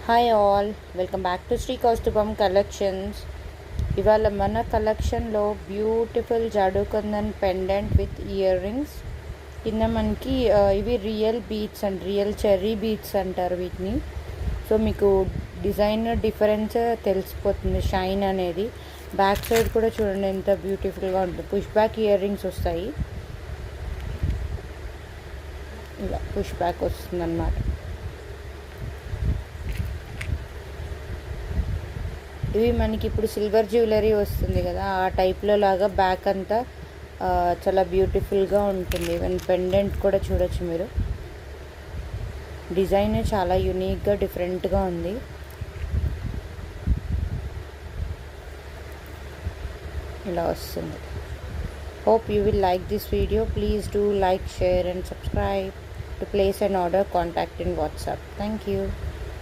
Hi all, welcome back to Shri Kaustubham collections. ఇవాళ మన కలెక్షన్లో beautiful jadau kundan pendant with ear rings. కింద మనకి ఇవి real beads and real cherry beads అంటారు వీటిని. సో మీకు డిజైన్ డిఫరెన్స్ తెలిసిపోతుంది, షైన్ అనేది. బ్యాక్ సైడ్ కూడా చూడండి ఎంత బ్యూటిఫుల్గా ఉంటుంది. పుష్ బ్యాక్ ఇయర్ రింగ్స్ వస్తాయి, ఇలా పుష్ బ్యాక్ వస్తుంది అన్నమాట. ఇవి మనకి ఇప్పుడు సిల్వర్ జ్యువెలరీ వస్తుంది కదా, ఆ టైప్లో లాగా బ్యాక్ అంతా చాలా బ్యూటిఫుల్గా ఉంటుంది. ఈవెన్ పెండెంట్ కూడా చూడొచ్చు మీరు. డిజైన్ చాలా యూనిక్గా డిఫరెంట్గా ఉంది. ఇలా వస్తుంది. Hope you will like this video. Please do like, share and subscribe. To place an order, contact in WhatsApp. Thank you.